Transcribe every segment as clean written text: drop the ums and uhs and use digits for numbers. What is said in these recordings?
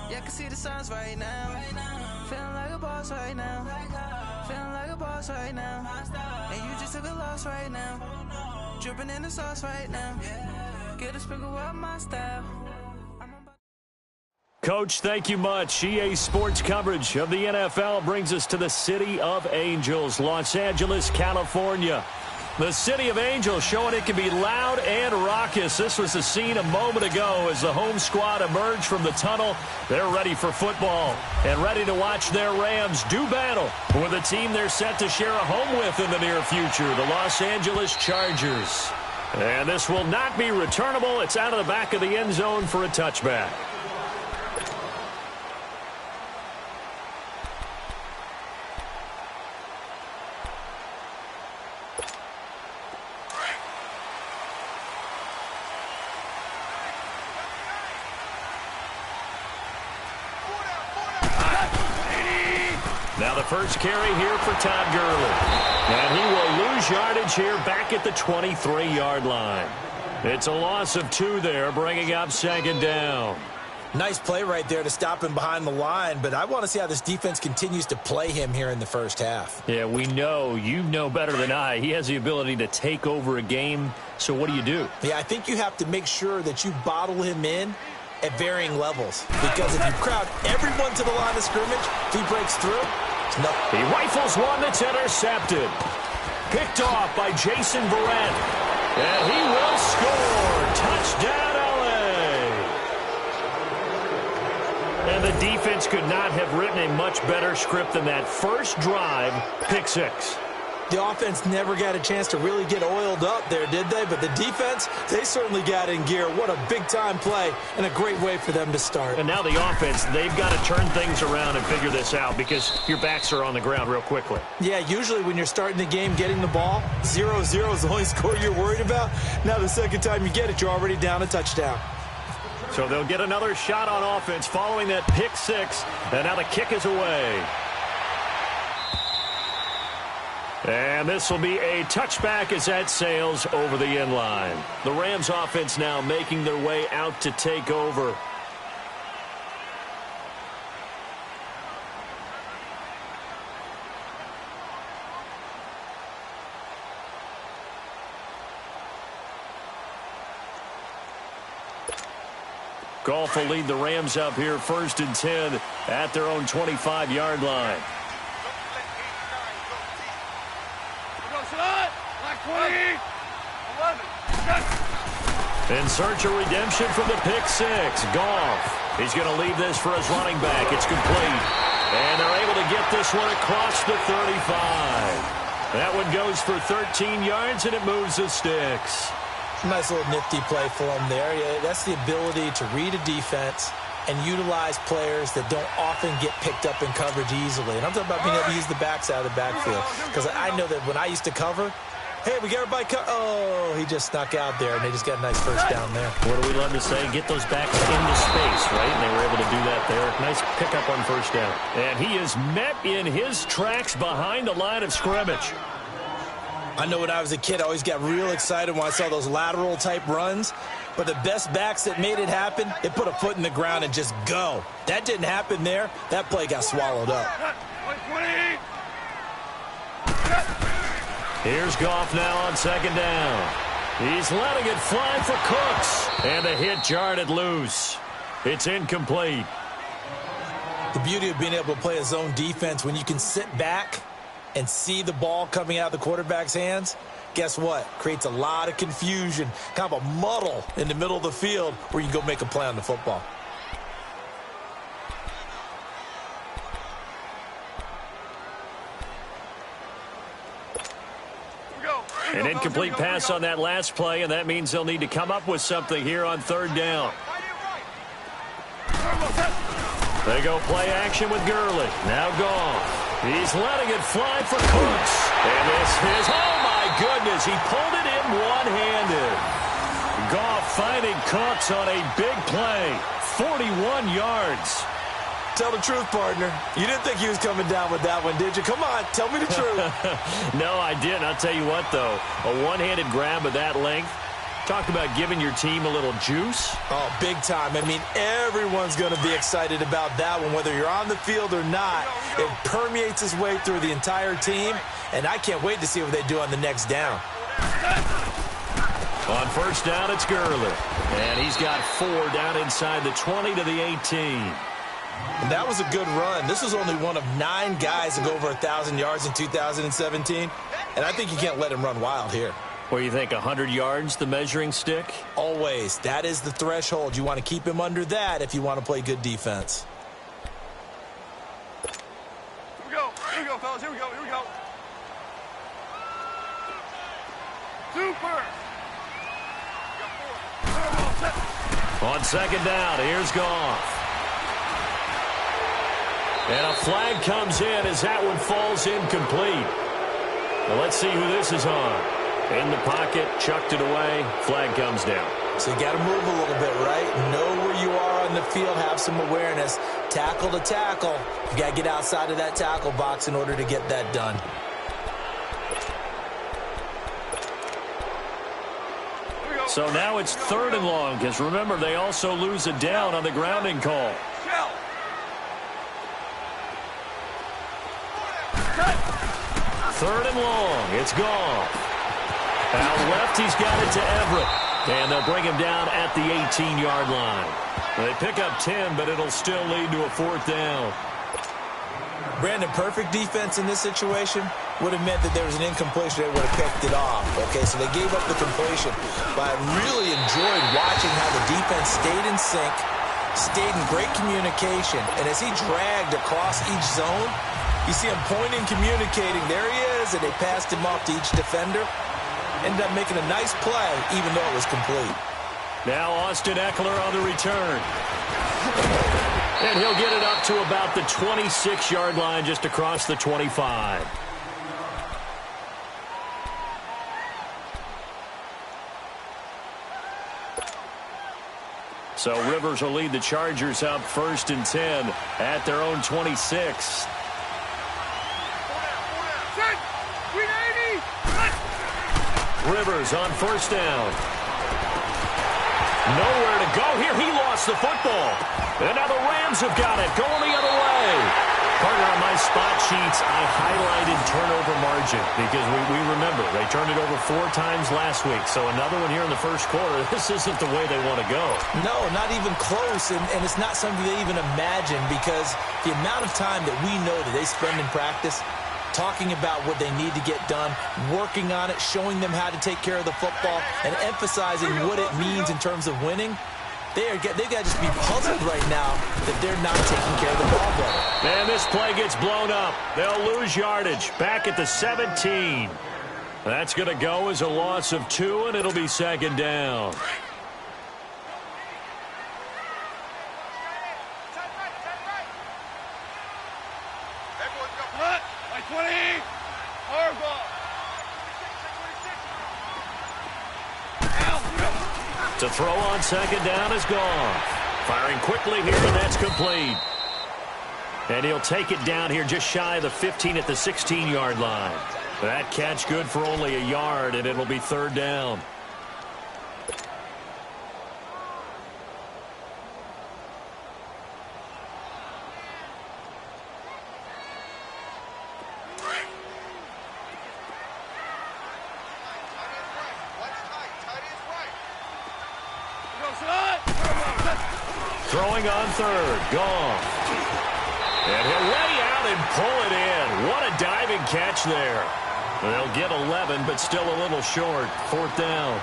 Yeah, I can see the signs right now. Feeling like a boss right now. Feeling like a boss right now. And you just took a loss right now. Dripping in the sauce right now. Get a sprinkle up my style. Coach, thank you much. EA Sports coverage of the NFL brings us to the City of Angels, Los Angeles, California. The City of Angels showing it can be loud and raucous. This was the scene a moment ago as the home squad emerged from the tunnel. They're ready for football and ready to watch their Rams do battle with a team they're set to share a home with in the near future, the Los Angeles Chargers. And this will not be returnable. It's out of the back of the end zone for a touchback. Now the first carry here for Todd Gurley. And he will lose yardage here back at the 23-yard line. It's a loss of 2 there, bringing up second down. Nice play right there to stop him behind the line, but I want to see how this defense continues to play him here in the first half. Yeah, we know. You know better than I. He has the ability to take over a game, so what do? Yeah, I think you have to make sure that you bottle him in at varying levels, because if you crowd everyone to the line of scrimmage, if he breaks through, it's nothing. He rifles one that's intercepted. Picked off by Jason Verrett. And he will score. Touchdown, L.A. And the defense could not have written a much better script than that first drive, pick 6. The offense never got a chance to really get oiled up there, did they? But the defense, they certainly got in gear. What a big-time play and a great way for them to start. And now the offense, they've got to turn things around and figure this out because your backs are on the ground real quickly. Yeah, usually when you're starting the game, getting the ball, 0-0 is the only score you're worried about. Now the second time you get it, you're already down a touchdown. So they'll get another shot on offense following that pick 6. And now the kick is away. And this will be a touchback as that sails over the end line. The Rams offense now making their way out to take over. Goff will lead the Rams up here 1st and 10 at their own 25-yard line. In search of redemption from the pick 6. Goff. He's going to leave this for his running back. It's complete. And they're able to get this one across the 35. That one goes for 13 yards, and it moves the sticks. Nice little nifty play for him there. Yeah, that's the ability to read a defense and utilize players that don't often get picked up in coverage easily. And I'm talking about being able to use the backs out of the backfield. Because I know that when I used to cover, hey, we got everybody oh, he just snuck out there, and they just got a nice first down there. What do we love to say? Get those backs into space, right? And they were able to do that there. Nice pickup on first down. And he is met in his tracks behind the line of scrimmage. I know when I was a kid, I always got real excited when I saw those lateral-type runs. But the best backs that made it happen, they put a foot in the ground and just go. That didn't happen there. That play got swallowed up. Here's Goff now on second down. He's letting it fly for Cooks. And the hit jarred it loose. It's incomplete. The beauty of being able to play a zone defense when you can sit back and see the ball coming out of the quarterback's hands, guess what? Creates a lot of confusion, kind of a muddle in the middle of the field where you can go make a play on the football. An incomplete pass on that last play, and that means they'll need to come up with something here on 3rd down. They go play action with Gurley. Now Goff. He's letting it fly for Cooks. And this is, oh my goodness, he pulled it in one-handed. Goff finding Cooks on a big play. 41 yards. Tell the truth, partner. You didn't think he was coming down with that one, did you? Come on, tell me the truth. No, I didn't. I'll tell you what, though. A one-handed grab of that length, Talk about giving your team a little juice. Oh, big time. I mean, everyone's going to be excited about that one, whether you're on the field or not. It permeates its way through the entire team, and I can't wait to see what they do on the next down. On first down, it's Gurley. And he's got 4 down inside the 20 to the 18. And that was a good run. This was only one of 9 guys to go over 1,000 yards in 2017, and I think you can't let him run wild here. What do you think, 100 yards, the measuring stick? Always. That is the threshold. You want to keep him under that if you want to play good defense. Here we go, fellas. Here we go. Super. On second down, here's Goff. And a flag comes in as that one falls incomplete. Now let's see who this is on. In the pocket, chucked it away, flag comes down. So you got to move a little bit, right? Know where you are on the field, have some awareness. Tackle to tackle. You got to get outside of that tackle box in order to get that done. So now it's 3rd and long, because remember, they also lose a down on the grounding call. 3rd and long, it's Goff. Out left, he's got it to Everett. And they'll bring him down at the 18-yard line. They pick up 10, but it'll still lead to a 4th down. Brandon, perfect defense in this situation would have meant that there was an incompletion. They would have picked it off. Okay, so they gave up the completion. But I really enjoyed watching how the defense stayed in sync, stayed in great communication. And as he dragged across each zone, you see him pointing, communicating. There he is, and they passed him off to each defender. Ended up making a nice play, even though it was complete. Now Austin Eckler on the return. And he'll get it up to about the 26-yard line, just across the 25. So Rivers will lead the Chargers up 1st and 10 at their own 26. Rivers on first down. Nowhere to go here. He lost the football. And now the Rams have got it. Going the other way. Partner, on my spot sheets, I highlighted turnover margin because we remember they turned it over 4 times last week. So another one here in the first quarter. This isn't the way they want to go. No, not even close. And it's not something they even imagine because the amount of time that we know that they spend in practice talking about what they need to get done, working on it, showing them how to take care of the football, and emphasizing what it means in terms of winning. They've got to just be puzzled right now that they're not taking care of the ball better. And this play gets blown up. They'll lose yardage back at the 17. That's going to go as a loss of 2, and it'll be 2nd down. To throw on second down is Goff. Firing quickly here, and that's complete. And he'll take it down here just shy of the 15 at the 16-yard line. That catch good for only a yard, and it'll be 3rd down. Throwing on 3rd, Goff. And he'll lay out and pull it in. What a diving catch there. They'll get 11, but still a little short. 4th down.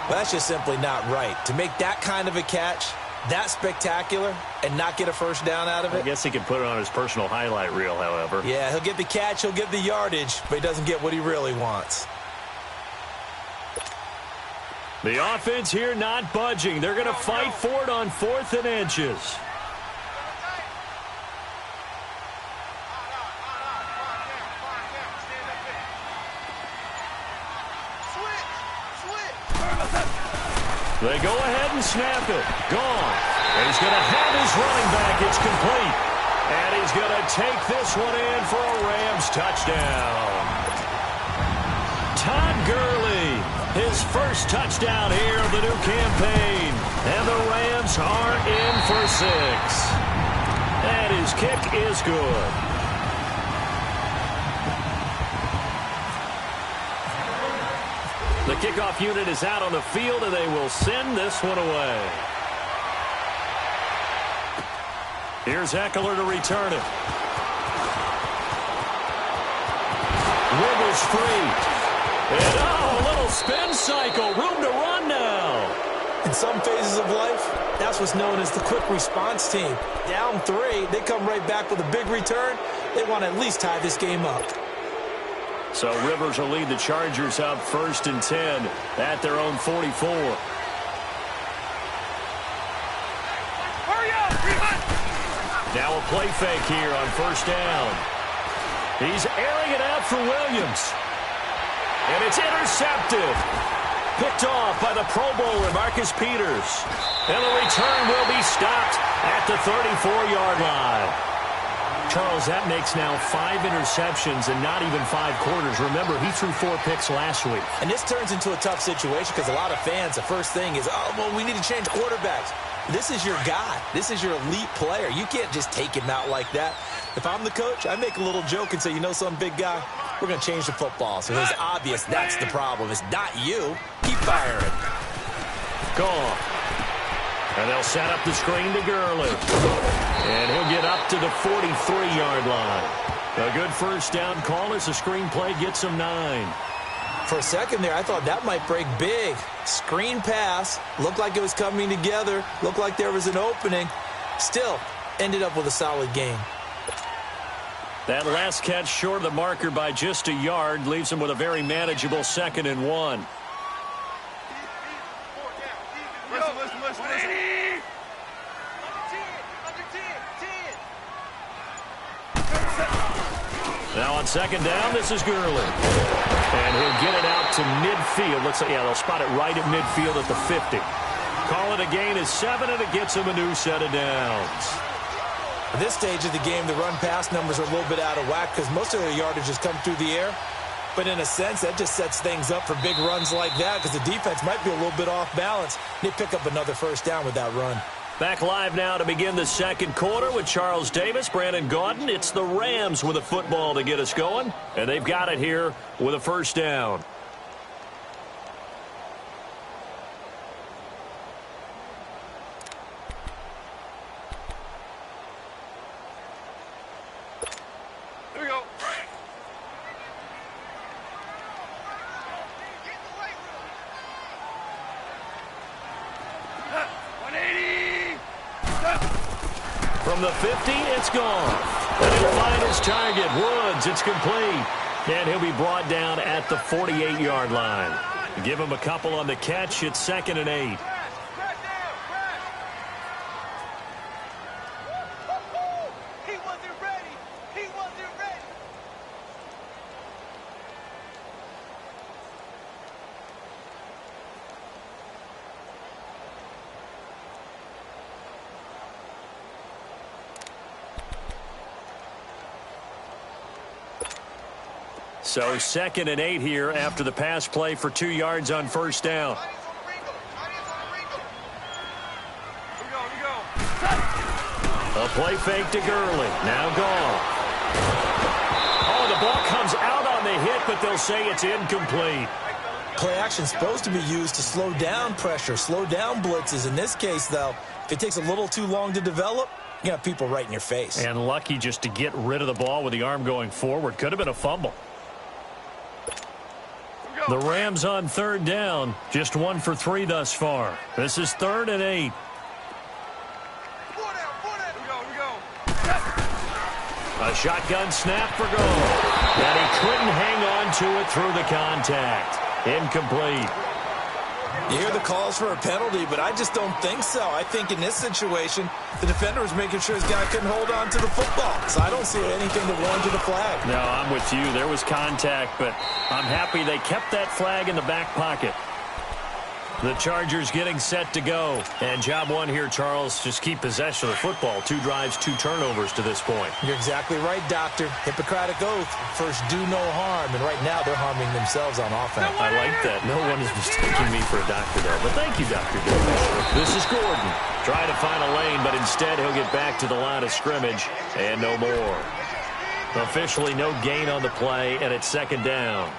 Well, that's just simply not right. To make that kind of a catch, that spectacular, and not get a first down out of it. I guess he could put it on his personal highlight reel, however. Yeah, he'll get the catch, he'll get the yardage, but he doesn't get what he really wants. The offense here not budging. They're going to fight for it on 4th and inches. They go ahead and snap it. Gone. And he's going to have his running back. It's complete. And he's going to take this one in for a Rams touchdown. Todd Gurley, his first touchdown here of the new campaign. And the Rams are in for 6. And his kick is good. The kickoff unit is out on the field, and they will send this one away. Here's Eckler to return it. Wiggles free. And a little spin cycle. Room to run now. In some phases of life, that's what's known as the quick response team. Down 3, they come right back with a big return. They want to at least tie this game up. So Rivers will lead the Chargers up 1st and 10 at their own 44. Now a play fake here on 1st down. He's airing it out for Williams. And it's intercepted. Picked off by the Pro Bowler, Marcus Peters. And the return will be stopped at the 34-yard line. Charles, that makes now 5 interceptions and not even 5 quarters. Remember, he threw 4 picks last week. And this turns into a tough situation because a lot of fans, the first thing is, oh, well, we need to change quarterbacks. This is your guy. This is your elite player. You can't just take him out like that. If I'm the coach, I make a little joke and say, you know some big guy, we're going to change the football. So it's obvious that's the problem. It's not you. Keep firing. Gone. And they'll set up the screen to Gurley. And he'll get up to the 43-yard line. A good first down call as the screen play gets him 9. For a second there, I thought that might break big. Screen pass. Looked like it was coming together. Looked like there was an opening. Still, ended up with a solid game. That last catch short of the marker by just a yard leaves him with a very manageable 2nd and 1. Listen. Now on 2nd down, this is Gurley. And he'll get it out to midfield. Looks like, yeah, they'll spot it right at midfield at the 50. Call it a gain of 7, and it gets him a new set of downs. At this stage of the game, the run-pass numbers are a little bit out of whack because most of their yardage has come through the air. But in a sense, that just sets things up for big runs like that because the defense might be a little bit off balance. They pick up another first down with that run. Back live now to begin the second quarter with Charles Davis, Brandon Gaudin. It's the Rams with a football to get us going, and they've got it here with a first down. Here we go. From the 50, it's gone. And he'll find his target, Woods. It's complete. And he'll be brought down at the 48-yard line. Give him a couple on the catch. It's 2nd and 8. So 2nd and 8 here after the pass play for 2 yards on first down. A play fake to Gurley. Now gone. Oh, the ball comes out on the hit, but they'll say it's incomplete. Play action is supposed to be used to slow down pressure, slow down blitzes. In this case, though, if it takes a little too long to develop, you got people right in your face. And lucky just to get rid of the ball with the arm going forward. Could have been a fumble. The Rams on 3rd down. Just 1 for 3 thus far. This is 3rd and 8. A shotgun snap for goal. And he couldn't hang on to it through the contact. Incomplete. You hear the calls for a penalty, but I just don't think so. I think in this situation, the defender was making sure his guy couldn't hold on to the football. So I don't see anything that warranted a flag. No, I'm with you. There was contact, but I'm happy they kept that flag in the back pocket. The Chargers getting set to go. And job one here, Charles, just keep possession of the football. 2 drives, 2 turnovers to this point. You're exactly right, Doctor. Hippocratic oath. First, do no harm. And right now, they're harming themselves on offense. I like that. No one is mistaking me for a doctor, though. But thank you, Dr. Davis. This is Gordon. Trying to find a lane, but instead he'll get back to the line of scrimmage. And no more. Officially no gain on the play, and it's 2nd down.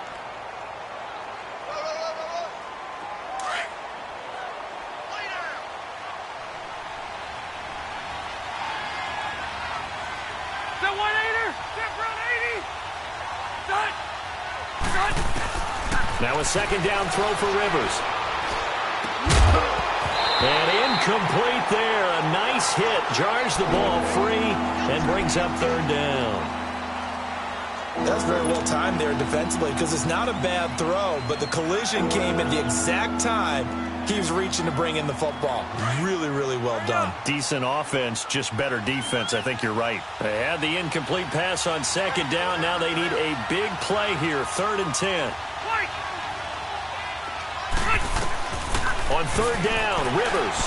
Now a 2nd down throw for Rivers. And incomplete there. A nice hit. Jars the ball free and brings up 3rd down. That's very well timed there defensively because it's not a bad throw, but the collision came at the exact time he was reaching to bring in the football. Really, really well done. Decent offense, just better defense. I think you're right. They had the incomplete pass on 2nd down. Now they need a big play here. 3rd and 10. On 3rd down, Rivers.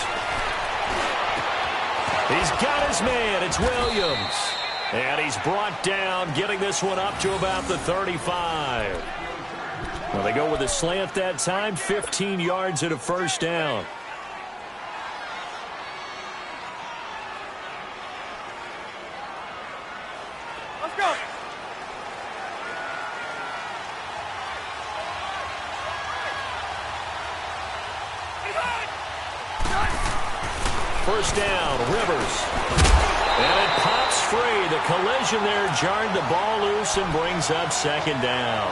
He's got his man. It's Williams. And he's brought down, getting this one up to about the 35. Well, they go with a slant that time, 15 yards and a 1st down. Let's go. First down, Rivers. And it pops free. The collision there jarred the ball loose and brings up 2nd down.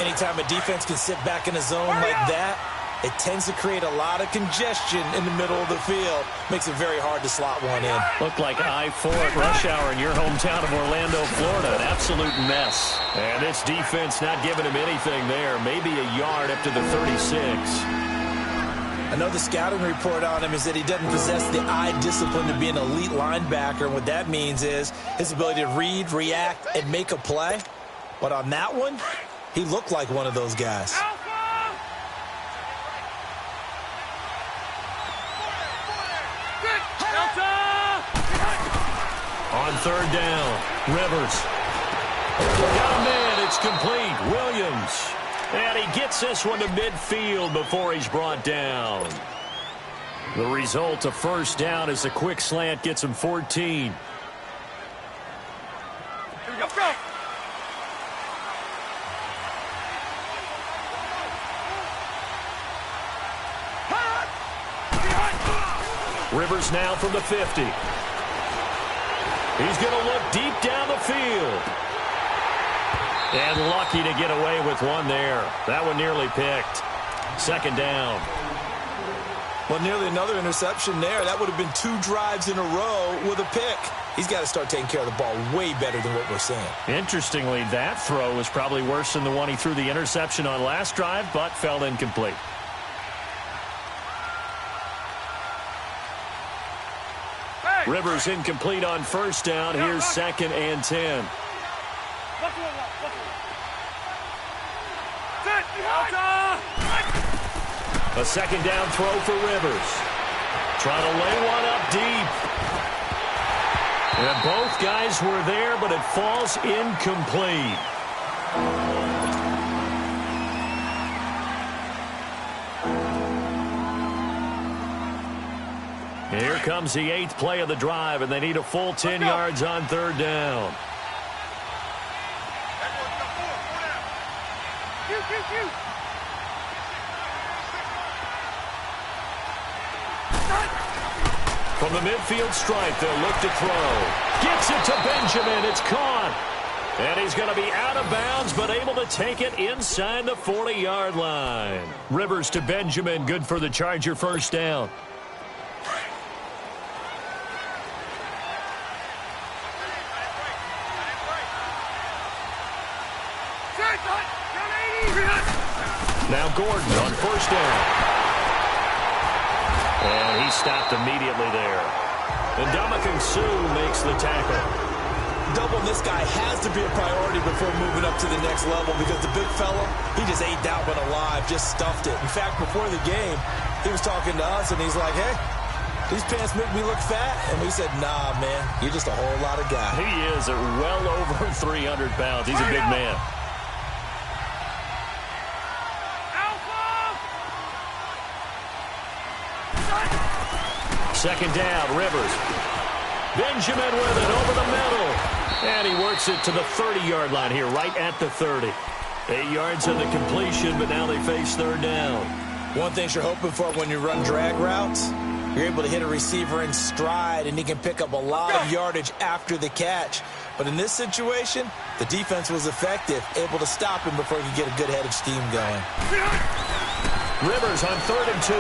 Anytime a defense can sit back in a zone like that, it tends to create a lot of congestion in the middle of the field. Makes it very hard to slot one in. Looked like I-4 at rush hour in your hometown of Orlando, Florida. An absolute mess. And this defense not giving him anything there. Maybe a yard up to the 36. I know the scouting report on him is that he doesn't possess the eye discipline to be an elite linebacker. And what that means is his ability to read, react, and make a play. But on that one, he looked like one of those guys. On 3rd down, Rivers. Got a man, it's complete. Williams. And he gets this one to midfield before he's brought down. The result of 1st down is a quick slant gets him 14. Here we go. Go. Rivers now from the 50. He's going to look deep down the field. And lucky to get away with one there. That one nearly picked. 2nd down. Well, nearly another interception there. That would have been 2 drives in a row with a pick. He's got to start taking care of the ball way better than what we're seeing. Interestingly, that throw was probably worse than the one he threw the interception on last drive, but fell incomplete. Hey. Rivers incomplete on 1st down. Here's 2nd and 10. A 2nd down throw for Rivers. Trying to lay one up deep. And both guys were there, but it falls incomplete. Here comes the 8th play of the drive, and they need a full 10 yards on 3rd down. From the midfield stripe, they'll look to throw. Gets it to Benjamin. It's caught. And he's going to be out of bounds, but able to take it inside the 40-yard line. Rivers to Benjamin. Good for the Charger 1st down. Now Gordon on 1st down. And he stopped immediately there. And Ndamukong Suh makes the tackle. Doubling this guy has to be a priority before moving up to the next level because the big fella, he just ate that one alive, just stuffed it. In fact, before the game, he was talking to us, and he's like, hey, these pants make me look fat. And we said, nah, man, you're just a whole lot of guy. He is at well over 300 pounds. He's a big man. Second down, Rivers. Benjamin with it over the middle. And he works it to the 30-yard line here, right at the 30. 8 yards on the completion, but now they face third down. One thing you're hoping for when you run drag routes, you're able to hit a receiver in stride, and he can pick up a lot of yardage after the catch. But in this situation, the defense was effective, able to stop him before he could get a good head of steam going. Rivers on 3rd and 2.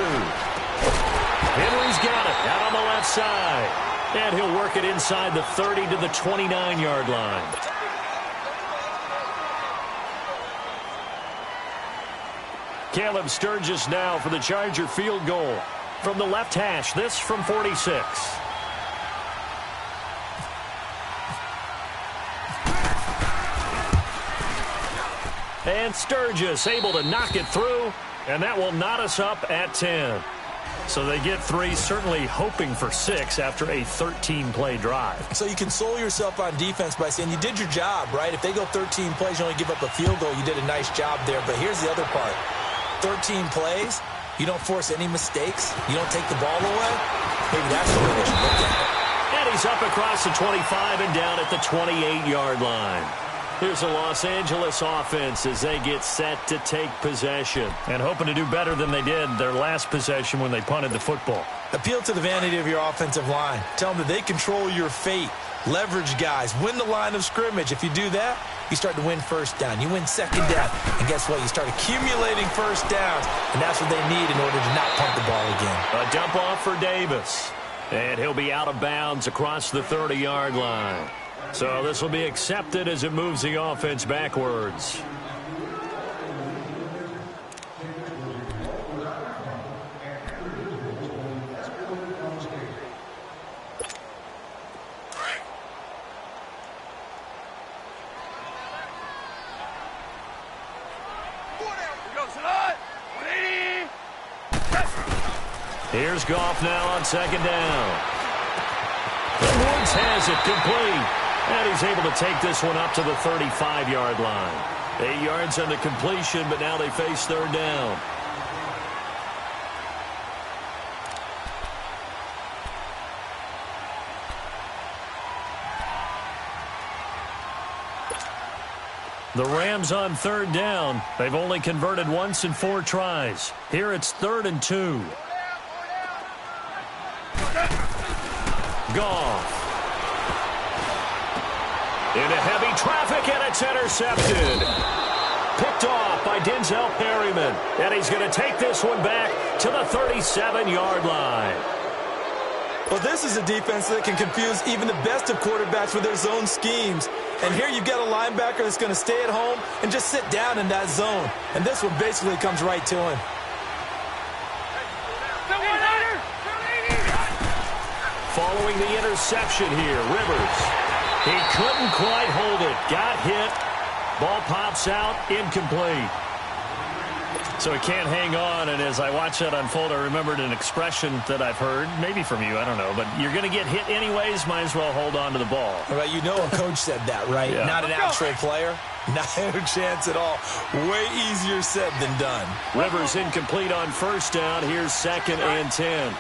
Henry's got it out on the left side. And he'll work it inside the 30 to the 29-yard line. Caleb Sturgis now for the Charger field goal. From the left hash, this from 46. And Sturgis able to knock it through. And that will knot us up at 10. So they get 3, certainly hoping for 6 after a 13-play drive. So you console yourself on defense by saying you did your job, right? If they go 13 plays, you only give up a field goal, you did a nice job there. But here's the other part. 13 plays, you don't force any mistakes, you don't take the ball away. Maybe that's the way they should look at it. And he's up across the 25 and down at the 28-yard line. Here's the Los Angeles offense as they get set to take possession. And hoping to do better than they did their last possession when they punted the football. Appeal to the vanity of your offensive line. Tell them that they control your fate. Leverage guys. Win the line of scrimmage. If you do that, you start to win first down. You win second down. And guess what? You start accumulating first downs. And that's what they need in order to not punt the ball again. A dump off for Davis. And he'll be out of bounds across the 30-yard line. So this will be accepted as it moves the offense backwards. Here's Goff now on second down. And Woods has it complete. And he's able to take this one up to the 35-yard line. 8 yards on the completion, but now they face third down. The Rams on third down. They've only converted once in 4 tries. Here it's 3rd and 2. Goff. Into heavy traffic, and it's intercepted. Picked off by Denzel Perryman. And he's going to take this one back to the 37-yard line. Well, this is a defense that can confuse even the best of quarterbacks with their zone schemes. And here you've got a linebacker that's going to stay at home and just sit down in that zone. And this one basically comes right to him. Following the interception here, Rivers. He couldn't quite hold it. Got hit. Ball pops out. Incomplete. So he can't hang on. And as I watched that unfold, I remembered an expression that I've heard, maybe from you, I don't know. But you're going to get hit anyways. Might as well hold on to the ball. Well, you know a coach said that, right? Yeah. Not an actual player. Not a chance at all. Way easier said than done. Rivers incomplete on first down. Here's 2nd and 10.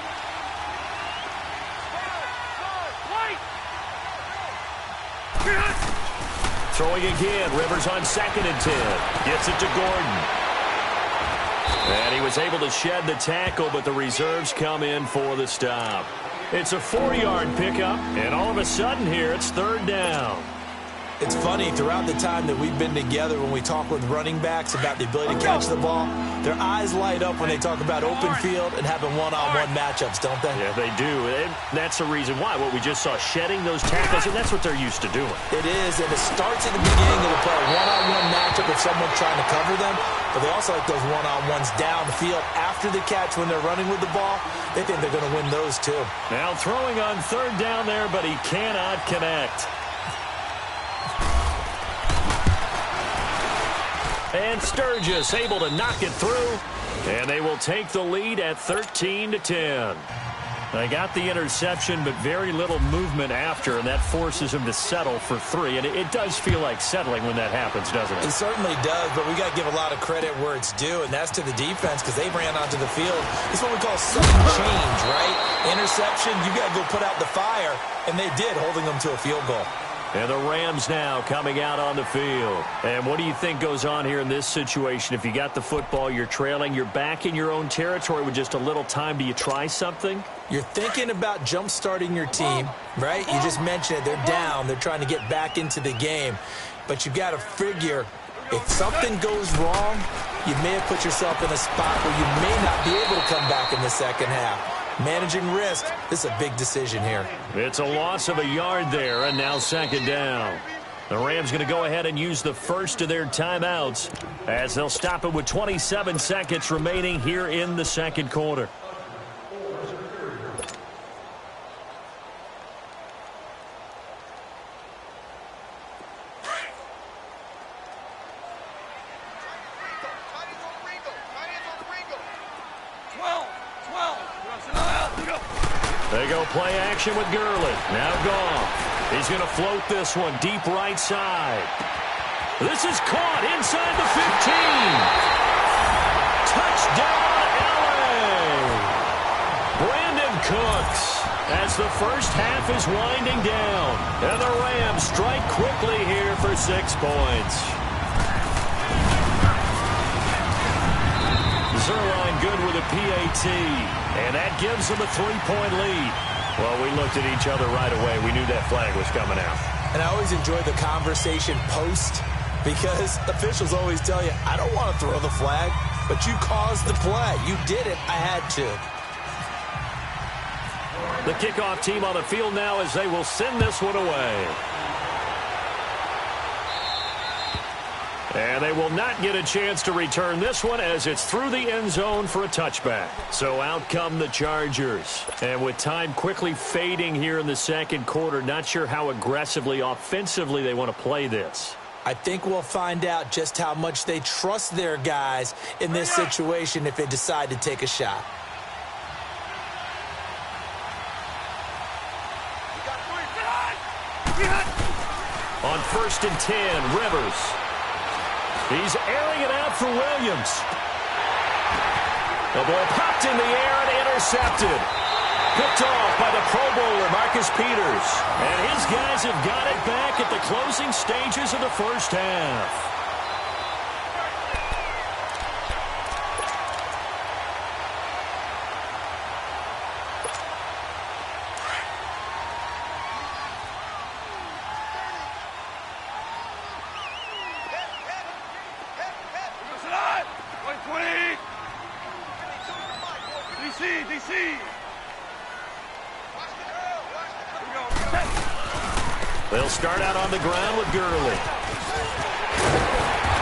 Throwing again. Rivers on 2nd and 10. Gets it to Gordon. And he was able to shed the tackle, but the reserves come in for the stop. It's a 4-yard pickup, and all of a sudden here, it's 3rd down. It's funny, throughout the time that we've been together, when we talk with running backs about the ability to catch the ball, their eyes light up when they talk about open field and having one-on-one matchups, don't they? Yeah, they do. And that's the reason why. What we just saw, shedding those tackles, and that's what they're used to doing. It is, and it starts at the beginning of the play. One-on-one matchup if someone's trying to cover them, but they also like those one-on-ones downfield after the catch when they're running with the ball. They think they're going to win those too. Now throwing on 3rd down there, but he cannot connect. And Sturgis able to knock it through. And they will take the lead at 13-10. They got the interception, but very little movement after, and that forces them to settle for 3. And it does feel like settling when that happens, doesn't it? It certainly does, but we got to give a lot of credit where it's due, and that's to the defense because they ran onto the field. It's what we call sudden change, right? Interception, you got to go put out the fire, and they did, holding them to a field goal. And the Rams now coming out on the field. And what do you think goes on here in this situation? If you got the football, you're trailing, you're back in your own territory with just a little time. Do you try something? You're thinking about jump-starting your team, right? You just mentioned it. They're down. They're trying to get back into the game. But you got to figure if something goes wrong, you may have put yourself in a spot where you may not be able to come back in the second half. Managing risk, this is a big decision here. It's a loss of a yard there, and now second down. The Rams going to go ahead and use the first of their timeouts as they'll stop it with 27 seconds remaining here in the second quarter. They go play action with Gurley. Now Goff. He's going to float this one deep right side. This is caught inside the 15. Touchdown, LA. Brandon Cooks as the first half is winding down. And the Rams strike quickly here for 6 points. Zerline good with a PAT, and that gives them a 3-point lead. Well, we looked at each other right away. We knew that flag was coming out. And I always enjoy the conversation post because officials always tell you, I don't want to throw the flag, but you caused the play. You did it. I had to. The kickoff team on the field now as they will send this one away. And they will not get a chance to return this one as it's through the end zone for a touchback. So out come the Chargers. And with time quickly fading here in the second quarter, not sure how aggressively, offensively they want to play this. I think we'll find out just how much they trust their guys in this situation if they decide to take a shot. On 1st and 10, Rivers. He's airing it out for Williams. The ball popped in the air and intercepted. Picked off by the Pro Bowler, Marcus Peters. And his guys have got it back at the closing stages of the first half. They'll start out on the ground with Gurley.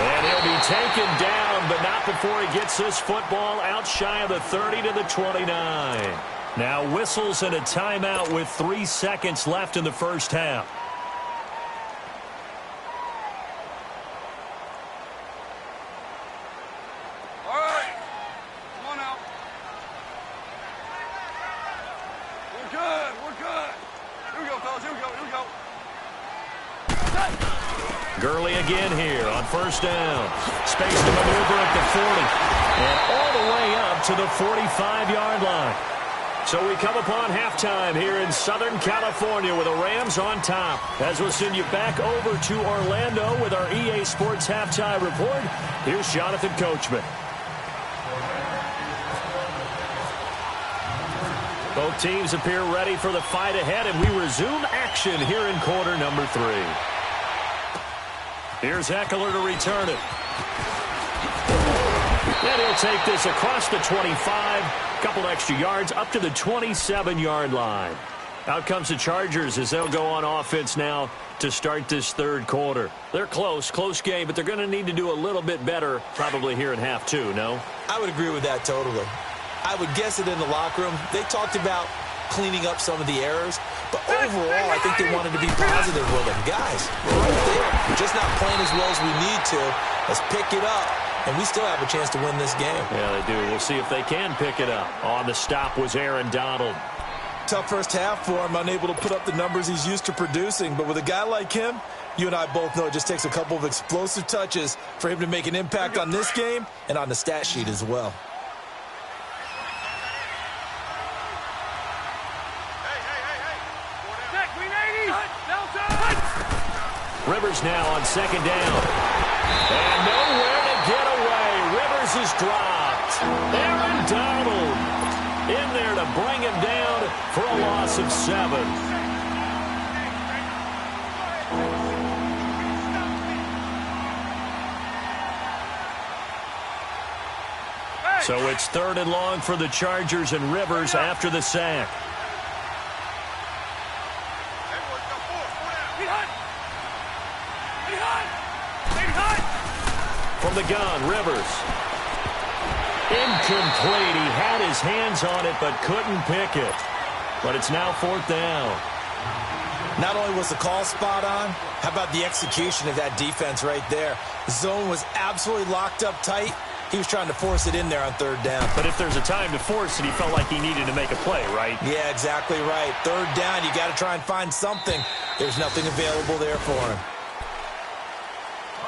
And he'll be taken down, but not before he gets this football out shy of the 30 to the 29. Now whistles and a timeout with 3 seconds left in the first half. All right. Come on out. We're good. We're good. Here we go, fellas. Here we go. Here we go. Gurley again here on first down. Space to maneuver at the 40. And all the way up to the 45-yard line. So we come upon halftime here in Southern California with the Rams on top. As we'll send you back over to Orlando with our EA Sports Halftime Report, here's Jonathan Coachman. Both teams appear ready for the fight ahead, and we resume action here in quarter number 3. Here's Eckler to return it. And he'll take this across the 25. Couple extra yards up to the 27-yard line. Out comes the Chargers as they'll go on offense now to start this third quarter. They're close game, but they're going to need to do a little bit better probably here in half 2, no? I would agree with that totally. I would guess it in the locker room. They talked about cleaning up some of the errors, but overall, I think they wanted to be positive with them. Guys, we're right there. We're just not playing as well as we need to, Let's pick it up, and we still have a chance to win this game. Yeah, they do. We'll see if they can pick it up. On the stop was Aaron Donald. Tough first half for him, unable to put up the numbers he's used to producing. But with a guy like him, you and I both know it just takes a couple of explosive touches for him to make an impact on this game and on the stat sheet as well. Rivers now on second down. And nowhere to get away. Rivers is dropped. Aaron Donald in there to bring him down for a loss of 7. So it's 3rd and long for the Chargers and Rivers after the sack. From the gun, Rivers. Incomplete. He had his hands on it but couldn't pick it. But it's now 4th down. Not only was the call spot on, how about the execution of that defense right there? The zone was absolutely locked up tight. He was trying to force it in there on 3rd down. But if there's a time to force it, he felt like he needed to make a play, right? Yeah, exactly right. 3rd down, you got to try and find something. There's nothing available there for him.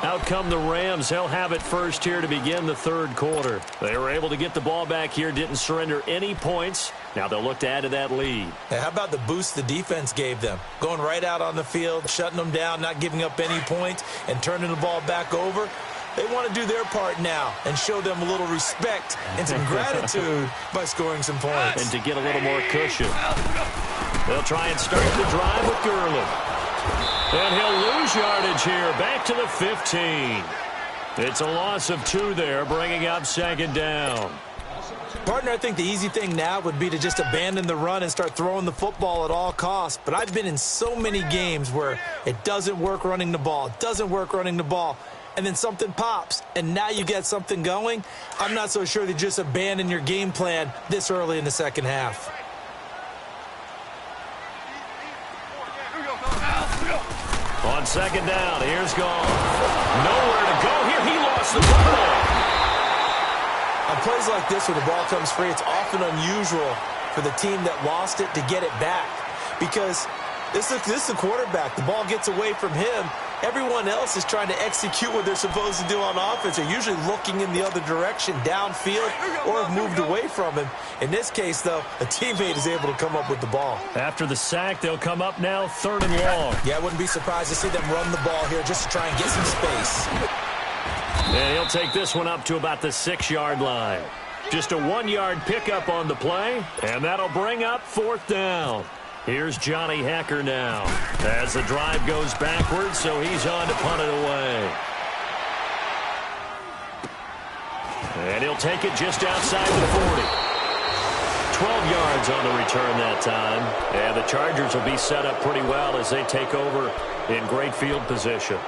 Out come the Rams. They'll have it first here to begin the 3rd quarter. They were able to get the ball back here, didn't surrender any points. Now they'll look to add to that lead. Hey, how about the boost the defense gave them? Going right out on the field, shutting them down, not giving up any points, and turning the ball back over. They want to do their part now and show them a little respect and some gratitude by scoring some points. And to get a little more cushion. They'll try and start the drive with Gurley. And he'll lose yardage here, back to the 15. It's a loss of 2 there, bringing up 2nd down. Partner, I think the easy thing now would be to just abandon the run and start throwing the football at all costs. But I've been in so many games where it doesn't work running the ball. It doesn't work running the ball. And then something pops, and now you get something going. I'm not so sure to just abandon your game plan this early in the second half. On 2nd down, here's gone. Nowhere to go here. He lost the football. On plays like this where the ball comes free, it's often unusual for the team that lost it to get it back. Because this is the quarterback. The ball gets away from him. Everyone else is trying to execute what they're supposed to do on offense. They're usually looking in the other direction, downfield, or have moved away from him. In this case, though, a teammate is able to come up with the ball. After the sack, they'll come up now 3rd and long. Yeah, I wouldn't be surprised to see them run the ball here just to try and get some space. And he'll take this one up to about the 6-yard line. Just a 1-yard pickup on the play, and that'll bring up 4th down. Here's Johnny Hacker now as the drive goes backwards, so he's on to punt it away. And he'll take it just outside the 40. 12 yards on the return that time. And the Chargers will be set up pretty well as they take over in great field position.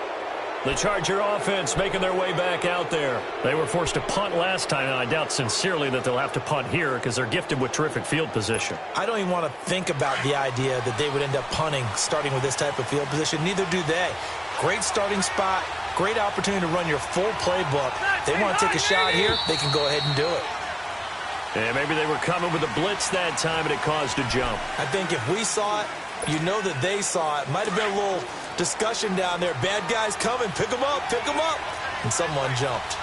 The Charger offense making their way back out there. They were forced to punt last time, and I doubt sincerely that they'll have to punt here because they're gifted with terrific field position. I don't even want to think about the idea that they would end up punting starting with this type of field position. Neither do they. Great starting spot, great opportunity to run your full playbook. They want to take a shot here, they can go ahead and do it. And maybe they were coming with a blitz that time, and it caused a jump. I think if we saw it, you know that they saw it. Might have been a little discussion down there. Bad guys coming. Pick them up. Pick them up. And someone jumped.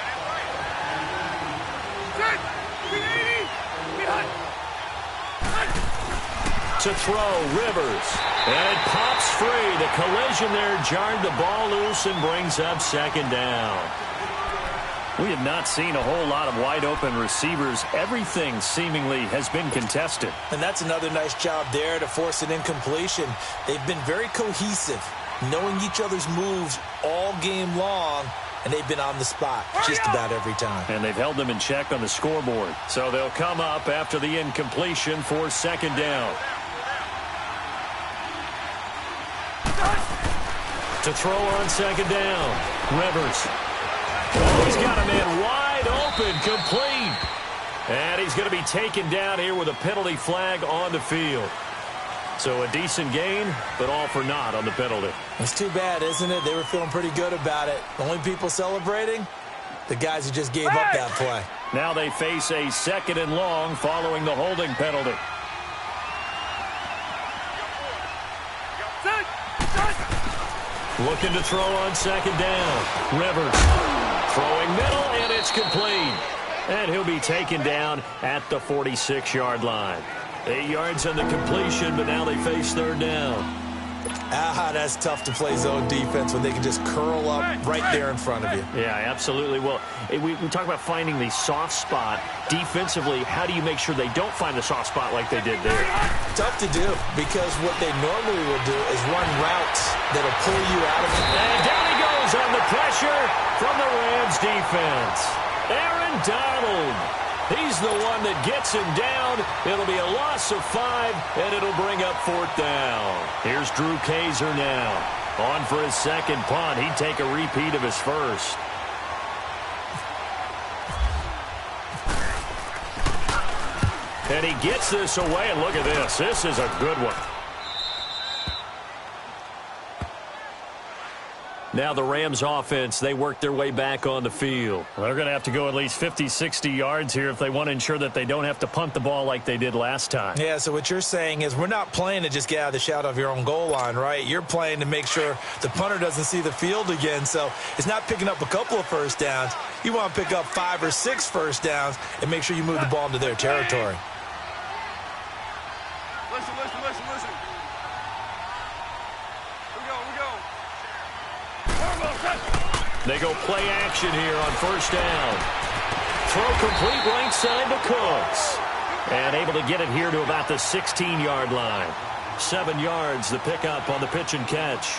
To throw, Rivers. And it pops free. The collision there jarred the ball loose and brings up 2nd down. We have not seen a whole lot of wide-open receivers. Everything seemingly has been contested. And that's another nice job there to force an incompletion. They've been very cohesive, knowing each other's moves all game long, and they've been on the spot just about every time. And they've held them in check on the scoreboard. So they'll come up after the incompletion for 2nd down. To throw on 2nd down, Rivers. Oh, he's got a man wide open, complete. And he's going to be taken down here with a penalty flag on the field. So a decent gain, but all for naught on the penalty. It's too bad, isn't it? They were feeling pretty good about it. The only people celebrating, the guys who just gave up that play. Now they face a 2nd and long following the holding penalty. Looking to throw on 2nd down. Rivers throwing middle, and it's complete. And he'll be taken down at the 46-yard line. 8 yards on the completion, but now they face 3rd down. That's tough to play zone defense when they can just curl up right there in front of you. Yeah, absolutely. Well, we talk about finding the soft spot. Defensively, how do you make sure they don't find the soft spot like they did there? Tough to do, because what they normally will do is run routes that'll pull you out of it. And down he goes on the pressure from the Rams defense. Aaron Donald. He's the one that gets him down. It'll be a loss of 5, and it'll bring up 4th down. Here's Drew Kaiser now. On for his 2nd punt. He'd take a repeat of his 1st. And he gets this away, and look at this. This is a good one. Now the Rams offense, they work their way back on the field. They're going to have to go at least 50, 60 yards here if they want to ensure that they don't have to punt the ball like they did last time. Yeah, so what you're saying is we're not playing to just get out of the shadow of your own goal line, right? You're playing to make sure the punter doesn't see the field again. So it's not picking up a couple of 1st downs. You want to pick up 5 or 6 1st downs and make sure you move the ball into their territory. Listen. They go play action here on 1st down. Throw complete right side to Cooks. And able to get it here to about the 16-yard line. 7 yards, the pickup on the pitch and catch.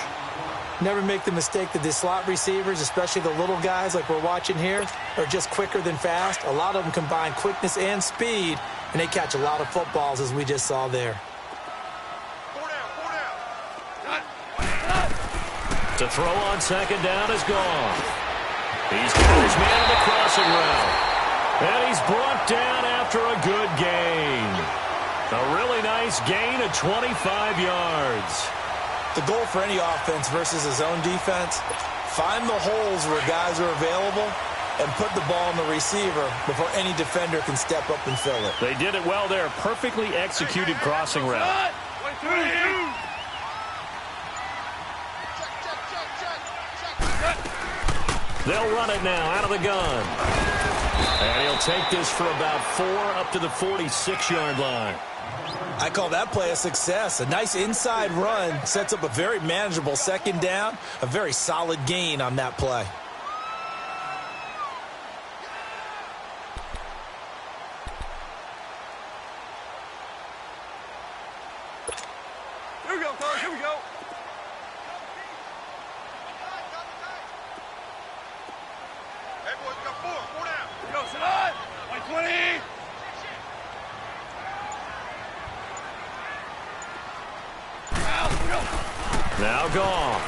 Never make the mistake that the slot receivers, especially the little guys like we're watching here, are just quicker than fast. A lot of them combine quickness and speed, and they catch a lot of footballs, as we just saw there. To throw on 2nd down is gone. He's got his man on the crossing route. And he's brought down after a good gain. A really nice gain of 25 yards. The goal for any offense versus a zone defense, find the holes where guys are available and put the ball on the receiver before any defender can step up and fill it. They did it well there. Perfectly executed crossing route. They'll run it now out of the gun. And he'll take this for about 4 up to the 46-yard line. I call that play a success. A nice inside run sets up a very manageable 2nd down, a very solid gain on that play. Here we go, fellas. Here we go. Hey, boys, we got 4 down. Go, sit on. 120. Now Goff.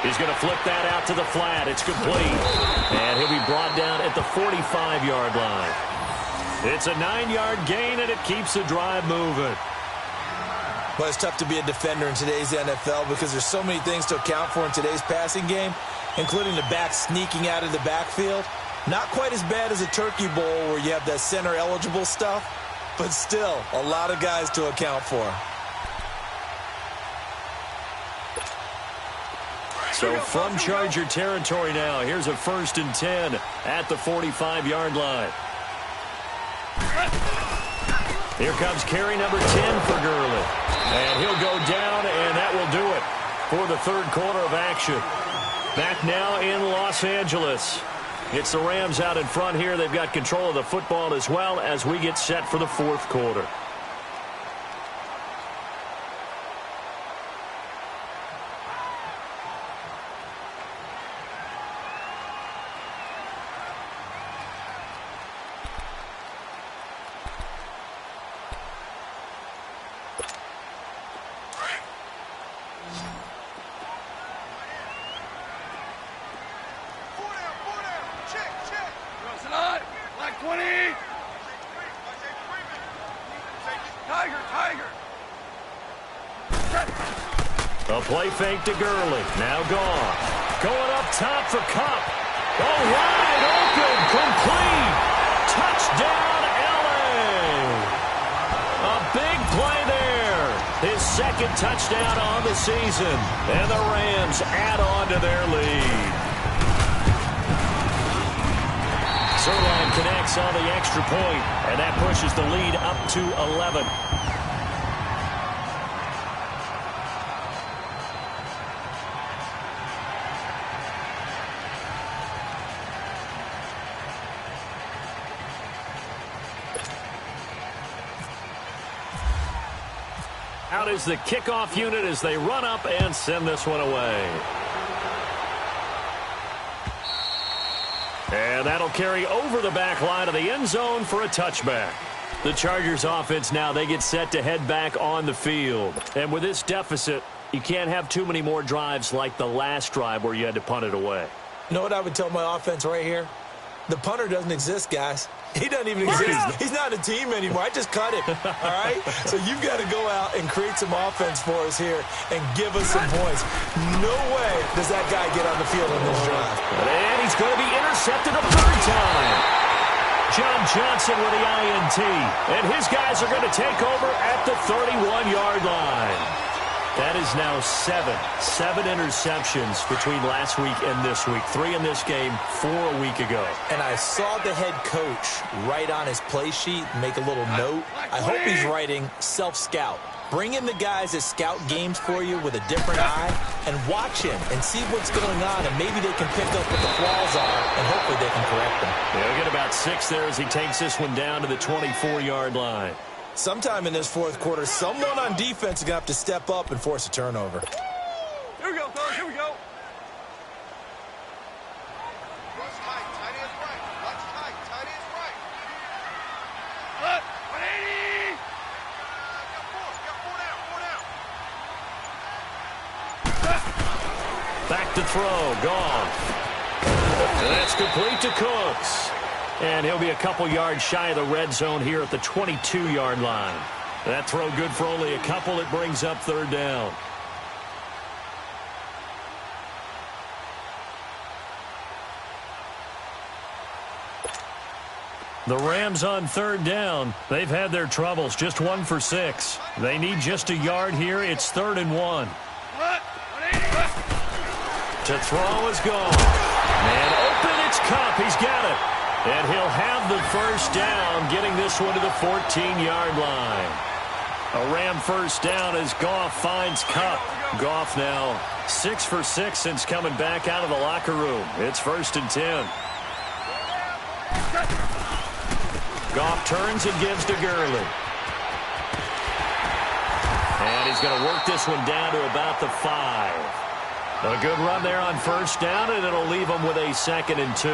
He's going to flip that out to the flat. It's complete. And he'll be brought down at the 45-yard line. It's a 9-yard gain, and it keeps the drive moving. Well, it's tough to be a defender in today's NFL because there's so many things to account for in today's passing game, including the back sneaking out of the backfield. Not quite as bad as a Turkey Bowl where you have that center-eligible stuff, but still a lot of guys to account for. So from Charger territory now, here's a 1st and 10 at the 45-yard line. Here comes carry number 10 for Gurley. And he'll go down, and that will do it for the 3rd quarter of action. Back now in Los Angeles. It's the Rams out in front here. They've got control of the football as well as we get set for the 4th quarter. A play fake to Gurley. Now gone. Going up top for Kupp. Oh, wide open. Complete. Touchdown, L.A. A big play there. His second touchdown on the season. And the Rams add on to their lead. Zerline connects on the extra point, and that pushes the lead up to 11. Out is the kickoff unit as they run up and send this one away. And that'll carry over the back line of the end zone for a touchback. The Chargers offense now, they get set to head back on the field. And with this deficit, you can't have too many more drives like the last drive where you had to punt it away. You know what I would tell my offense right here? The punter doesn't exist, guys. He doesn't even exist. He's not a team anymore. I just cut him, all right? So you've got to go out and create some offense for us here and give us some points. No way does that guy get on the field on this drive. And he's going to be intercepted a third time. John Johnson with the INT. And his guys are going to take over at the 31-yard line. That is now seven interceptions between last week and this week. 3 in this game, 4 a week ago. And I saw the head coach write on his play sheet, make a little note. I hope he's writing self-scout. Bring in the guys that scout games for you with a different eye and watch him and see what's going on, and maybe they can pick up what the flaws are, and hopefully they can correct them. They'll get about 6 there as he takes this one down to the 24-yard line. Sometime in this fourth quarter, someone on defense is going to have to step up and force a turnover. Here we go, fellas. Here we go. Rush tight. Tight ends right. Rush tight. Tight ends right. What? 180. Got 4 down. 4 down. Back to throw. Gone. And that's complete to Cooks. And he'll be a couple yards shy of the red zone here at the 22-yard line. That throw good for only a couple. It brings up third down. The Rams on third down. They've had their troubles. Just 1 for 6. They need just a yard here. It's 3rd and 1. What? 180. To throw is gone. And open, it's Kupp. He's got it. And he'll have the first down, getting this one to the 14-yard line. A Ram first down as Goff finds Kupp. Goff now 6 for 6 since coming back out of the locker room. It's 1st and 10. Goff turns and gives to Gurley. And he's going to work this one down to about the 5. A good run there on first down, and it'll leave him with a 2nd and 2.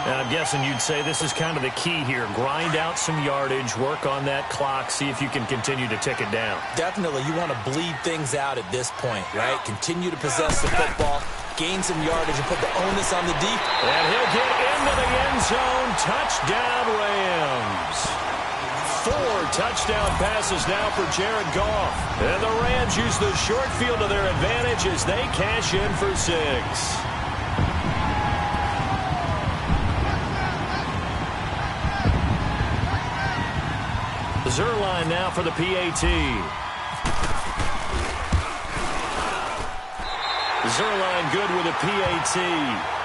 And I'm guessing you'd say this is kind of the key here. Grind out some yardage, work on that clock, see if you can continue to tick it down. Definitely. You want to bleed things out at this point, right? Continue to possess the football, gain some yardage, and put the onus on the defense. And he'll get into the end zone. Touchdown, Rams. 4 touchdown passes now for Jared Goff. And the Rams use the short field to their advantage as they cash in for 6. Zerline now for the PAT. Zerline good with a PAT.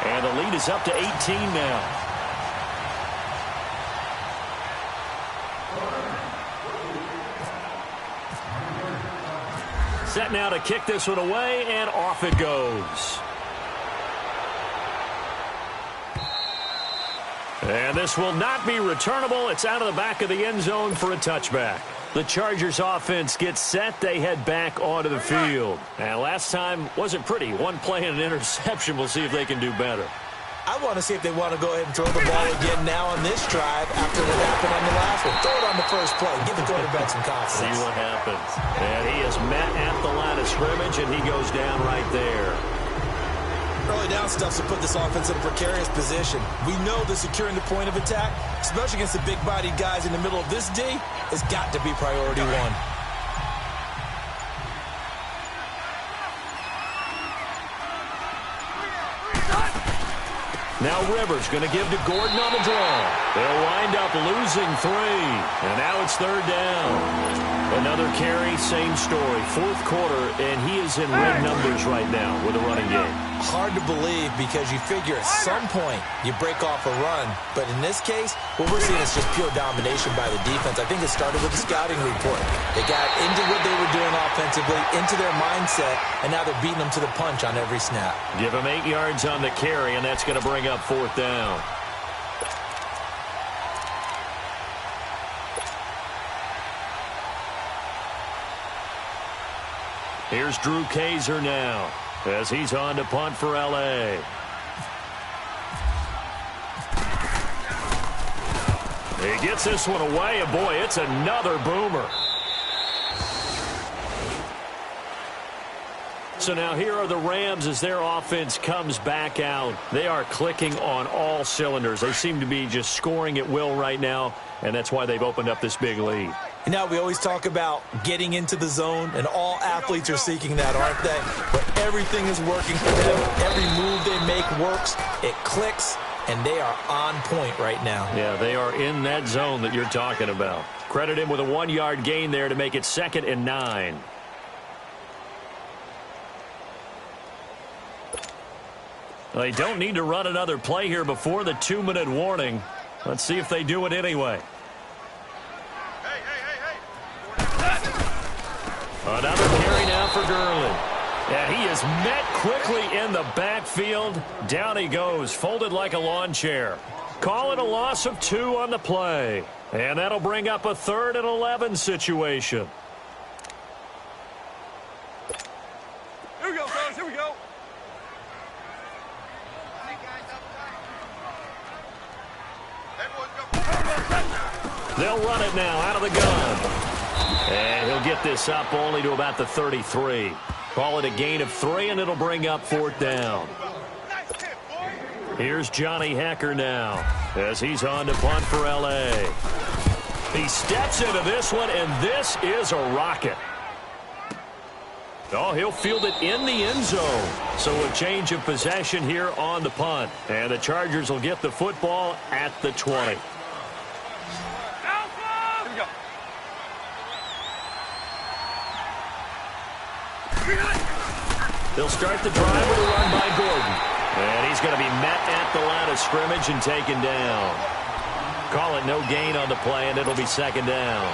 And the lead is up to 18 now. Set now to kick this one away, and off it goes. And this will not be returnable. It's out of the back of the end zone for a touchback. The Chargers offense gets set. They head back onto the field. And last time wasn't pretty. 1 play and an interception. We'll see if they can do better. I want to see if they want to go ahead and throw the ball again now on this drive after what happened on the last one. Throw it on the first play. Give the quarterback some confidence. See what happens. And he is met at the line of scrimmage, and he goes down right there. Early down stuff to put this offense in a precarious position. We know that securing the point of attack, especially against the big-bodied guys in the middle of this D, has got to be priority 1. Now Rivers going to give to Gordon on the draw. They'll wind up losing 3. And now it's third down. Another carry, same story. Fourth quarter, and he is in red numbers right now with a running game. Hard to believe because you figure at some point you break off a run. But in this case, what we're seeing is just pure domination by the defense. I think it started with the scouting report. They got into what they were doing offensively, into their mindset, and now they're beating them to the punch on every snap. Give them 8 yards on the carry, and that's going to bring up fourth down. Here's Drew Kaiser now as he's on to punt for L.A. He gets this one away, and boy, it's another boomer. So now here are the Rams as their offense comes back out. They are clicking on all cylinders. They seem to be just scoring at will right now, and that's why they've opened up this big lead. You know, we always talk about getting into the zone, and all athletes are seeking that, aren't they? But everything is working for them. Every move they make works. It clicks, and they are on point right now. Yeah, they are in that zone that you're talking about. Credit him with a 1-yard gain there to make it 2nd and 9. They don't need to run another play here before the 2-minute warning. Let's see if they do it anyway. Another carry now for Gurley. And he is met quickly in the backfield. Down he goes, folded like a lawn chair. Call it a loss of 2 on the play. And that'll bring up a 3rd and 11 situation. Here we go, fellas. Here we go. They'll run it now out of the gun. And he'll get this up only to about the 33. Call it a gain of 3, and it'll bring up 4th down. Here's Johnny Hekker now as he's on to punt for L.A. He steps into this one, and this is a rocket. Oh, he'll field it in the end zone. So a change of possession here on the punt. And the Chargers will get the football at the 20. They'll start the drive with a run by Gordon. And he's going to be met at the line of scrimmage and taken down. Call it no gain on the play, and it'll be 2nd down.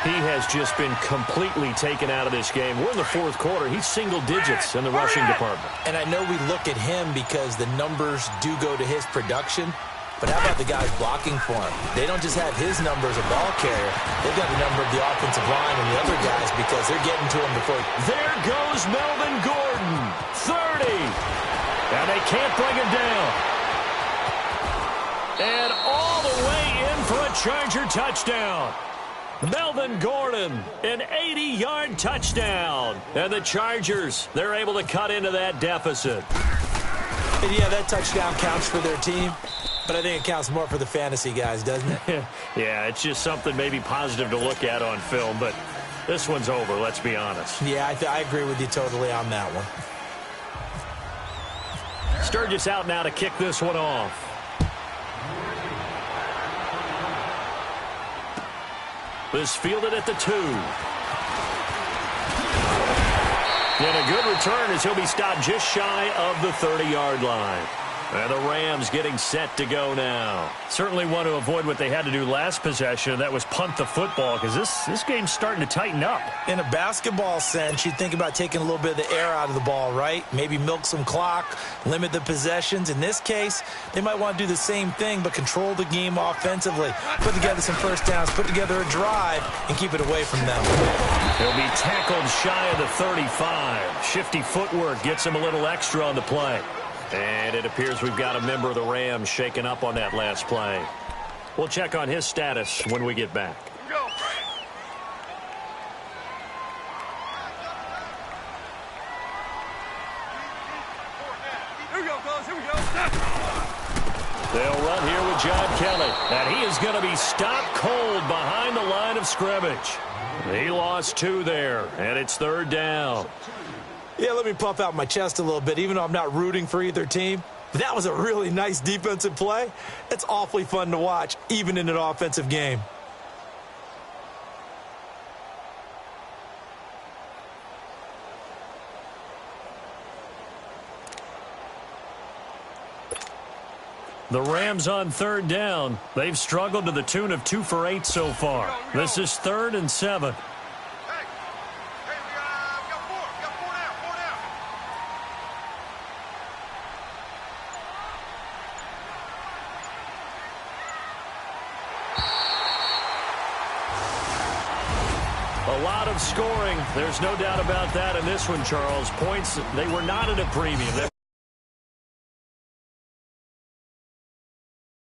He has just been completely taken out of this game. We're in the 4th quarter. He's single digits in the rushing department. And I know we look at him because the numbers do go to his production. But how about the guys blocking for him? They don't just have his number as a ball carrier. They've got the number of the offensive line and the other guys because they're getting to him before. There goes Melvin Gordon. 30. And they can't bring him down. And all the way in for a Charger touchdown. Melvin Gordon, an 80-yard touchdown. And the Chargers, they're able to cut into that deficit. And yeah, that touchdown counts for their team. But I think it counts more for the fantasy guys, doesn't it? Yeah, it's just something maybe positive to look at on film, but this one's over, let's be honest. Yeah, I agree with you totally on that one. Sturgis out now to kick this one off. This fielded at the 2. And a good return as he'll be stopped just shy of the 30-yard line. And the Rams getting set to go now. Certainly want to avoid what they had to do last possession, and that was punt the football, because this game's starting to tighten up. In a basketball sense, you think about taking a little bit of the air out of the ball, right? Maybe milk some clock, limit the possessions. In this case, they might want to do the same thing, but control the game offensively. Put together some first downs, put together a drive, and keep it away from them. He'll be tackled shy of the 35. Shifty footwork gets him a little extra on the play. And it appears we've got a member of the Rams shaken up on that last play. We'll check on his status when we get back. Here we go, fellas. Here we go. They'll run here with John Kelly. And he is going to be stopped cold behind the line of scrimmage. He lost 2 there, and it's 3rd down. Yeah, let me puff out my chest a little bit. Even though I'm not rooting for either team, That was a really nice defensive play. It's awfully fun to watch, even in an offensive game. The Rams on third down. They've struggled to the tune of 2 for 8 so far. This is 3rd and 7. Hey, we got 4. We got 4 now. 4 now. A lot of scoring. There's no doubt about that in this one, Charles. Points, they were not at a premium.